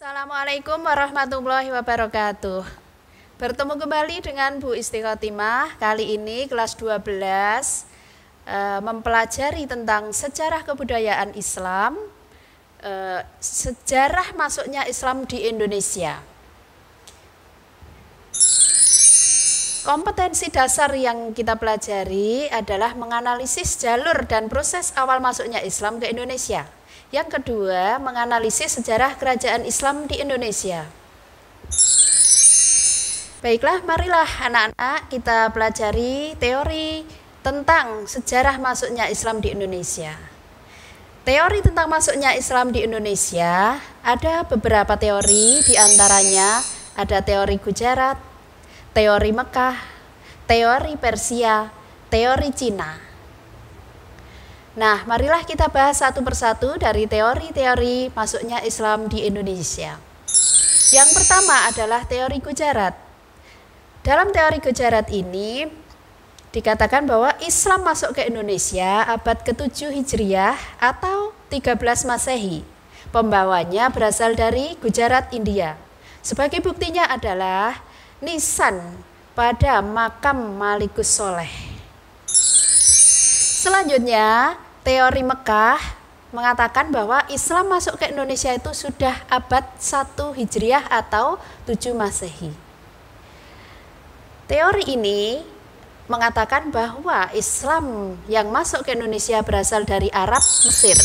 Assalamualaikum warahmatullahi wabarakatuh. Bertemu kembali dengan Bu Isti Khotimah. Kali ini kelas 12 mempelajari tentang sejarah kebudayaan Islam, sejarah masuknya Islam di Indonesia. Kompetensi dasar yang kita pelajari adalah menganalisis jalur dan proses awal masuknya Islam ke Indonesia. Yang kedua, menganalisis sejarah kerajaan Islam di Indonesia. Baiklah, marilah anak-anak kita pelajari teori tentang sejarah masuknya Islam di Indonesia. Teori tentang masuknya Islam di Indonesia ada beberapa teori, diantaranya ada teori Gujarat, teori Mekah, teori Persia, teori Cina. Nah, marilah kita bahas satu persatu dari teori-teori masuknya Islam di Indonesia. Yang pertama adalah teori Gujarat. Dalam teori Gujarat ini dikatakan bahwa Islam masuk ke Indonesia abad ke-7 Hijriah atau 13 Masehi. Pembawanya berasal dari Gujarat, India. Sebagai buktinya adalah nisan pada makam Malikus Soleh. Selanjutnya, teori Mekah mengatakan bahwa Islam masuk ke Indonesia itu sudah abad 1 Hijriah atau 7 Masehi. Teori ini mengatakan bahwa Islam yang masuk ke Indonesia berasal dari Arab, Mesir.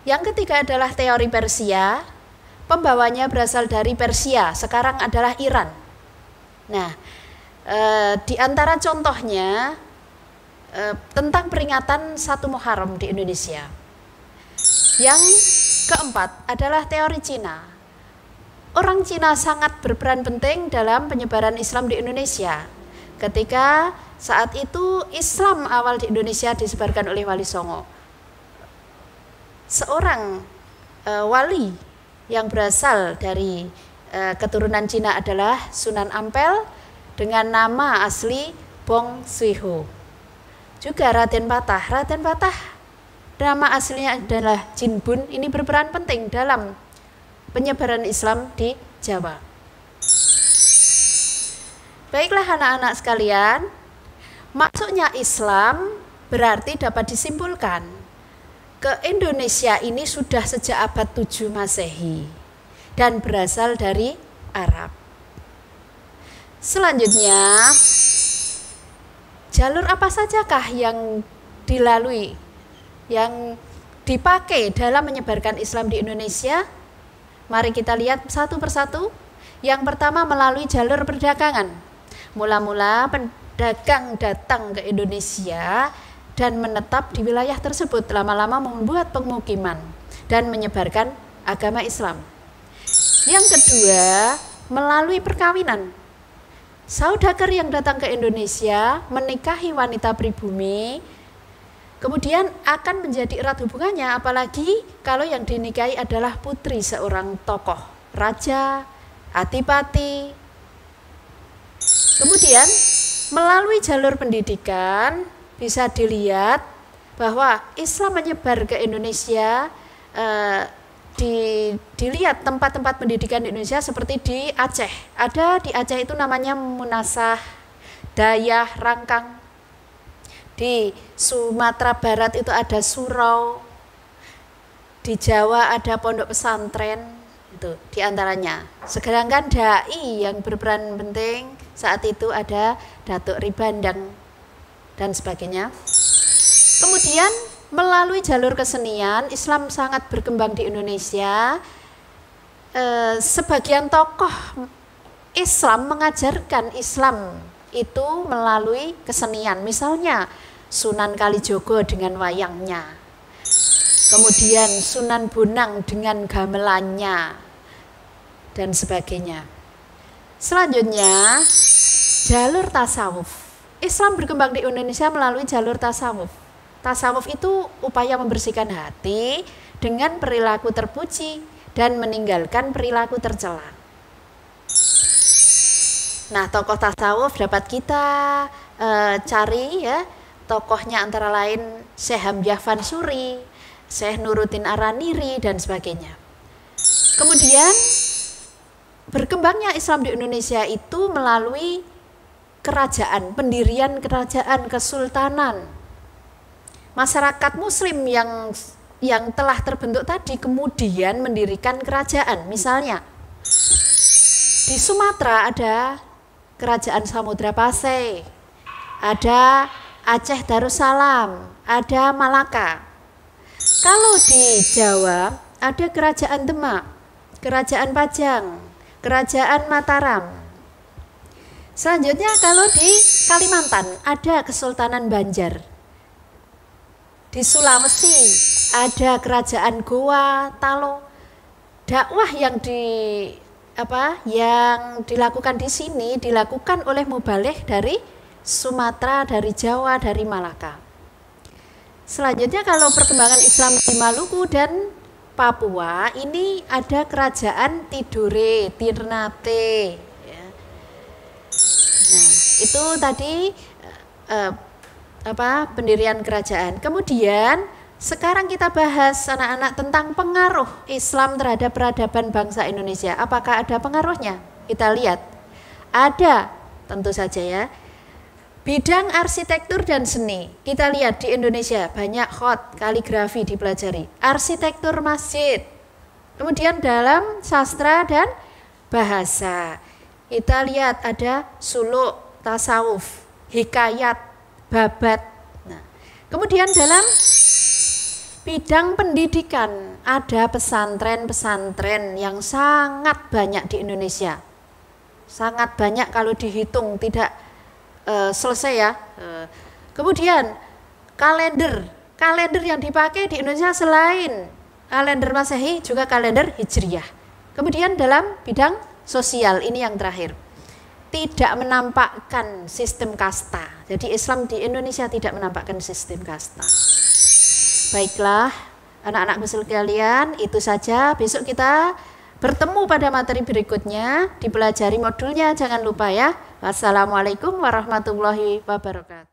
Yang ketiga adalah teori Persia, pembawanya berasal dari Persia, sekarang adalah Iran. Nah, di antara contohnya tentang peringatan 1 Muharram di Indonesia. Yang keempat adalah teori Cina. Orang Cina sangat berperan penting dalam penyebaran Islam di Indonesia. Ketika saat itu Islam awal di Indonesia disebarkan oleh Wali Songo. Seorang wali yang berasal dari keturunan Cina adalah Sunan Ampel dengan nama asli Bong Swiho. Juga Raden Patah nama aslinya adalah Jin Bun, ini berperan penting dalam penyebaran Islam di Jawa. Baiklah anak-anak sekalian, masuknya Islam berarti dapat disimpulkan ke Indonesia ini sudah sejak abad 7 Masehi dan berasal dari Arab. Selanjutnya, jalur apa sajakah yang dilalui, yang dipakai dalam menyebarkan Islam di Indonesia? Mari kita lihat satu persatu. Yang pertama melalui jalur perdagangan. Mula-mula pedagang datang ke Indonesia dan menetap di wilayah tersebut, lama-lama membuat pemukiman dan menyebarkan agama Islam. Yang kedua, melalui perkawinan. Saudagar yang datang ke Indonesia menikahi wanita pribumi, kemudian akan menjadi erat hubungannya, apalagi kalau yang dinikahi adalah putri seorang tokoh, raja, adipati. Kemudian melalui jalur pendidikan bisa dilihat bahwa Islam menyebar ke Indonesia. Dilihat tempat-tempat pendidikan di Indonesia seperti di Aceh. Ada di Aceh itu namanya Munasah, Dayah, Rangkang. Di Sumatera Barat itu ada surau. Di Jawa ada pondok pesantren, itu diantaranya. Sedangkan dai yang berperan penting saat itu ada Datuk Ribandang dan sebagainya. Kemudian melalui jalur kesenian, Islam sangat berkembang di Indonesia. Sebagian tokoh Islam mengajarkan Islam itu melalui kesenian. Misalnya Sunan Kalijogo dengan wayangnya. Kemudian Sunan Bonang dengan gamelannya dan sebagainya. Selanjutnya, jalur tasawuf. Islam berkembang di Indonesia melalui jalur tasawuf. Tasawuf itu upaya membersihkan hati dengan perilaku terpuji dan meninggalkan perilaku tercela. Nah, tokoh tasawuf dapat kita cari ya. Tokohnya antara lain Syekh Hamzah Fansuri, Syekh Nuruddin Araniri dan sebagainya. Kemudian berkembangnya Islam di Indonesia itu melalui kerajaan, pendirian kerajaan, kesultanan. Masyarakat muslim yang telah terbentuk tadi kemudian mendirikan kerajaan. Misalnya di Sumatera ada Kerajaan Samudra Pasai, ada Aceh Darussalam, ada Malaka. Kalau di Jawa ada Kerajaan Demak, Kerajaan Pajang, Kerajaan Mataram. Selanjutnya kalau di Kalimantan ada Kesultanan Banjar. Di Sulawesi ada Kerajaan Goa, Talo. Dakwah yang dilakukan di sini dilakukan oleh mubaligh dari Sumatera, dari Jawa, dari Malaka. Selanjutnya kalau perkembangan Islam di Maluku dan Papua, ini ada Kerajaan Tidore, Ternate. Ya. Nah, itu tadi pendirian kerajaan. Kemudian sekarang kita bahas anak-anak tentang pengaruh Islam terhadap peradaban bangsa Indonesia. Apakah ada pengaruhnya? Kita lihat. Ada, tentu saja ya. Bidang arsitektur dan seni. Kita lihat di Indonesia banyak khot, kaligrafi dipelajari. Arsitektur masjid. Kemudian dalam sastra dan bahasa. Kita lihat ada suluk, tasawuf, hikayat, babat. Nah, kemudian dalam bidang pendidikan ada pesantren-pesantren yang sangat banyak di Indonesia. Sangat banyak kalau dihitung tidak selesai ya. Kemudian kalender yang dipakai di Indonesia selain kalender Masehi juga kalender Hijriyah. Kemudian dalam bidang sosial ini yang terakhir. Tidak menampakkan sistem kasta. Jadi Islam di Indonesia tidak menampakkan sistem kasta. Baiklah, anak-anakku sekalian, itu saja. Besok kita bertemu pada materi berikutnya, dipelajari modulnya, jangan lupa ya. Wassalamualaikum warahmatullahi wabarakatuh.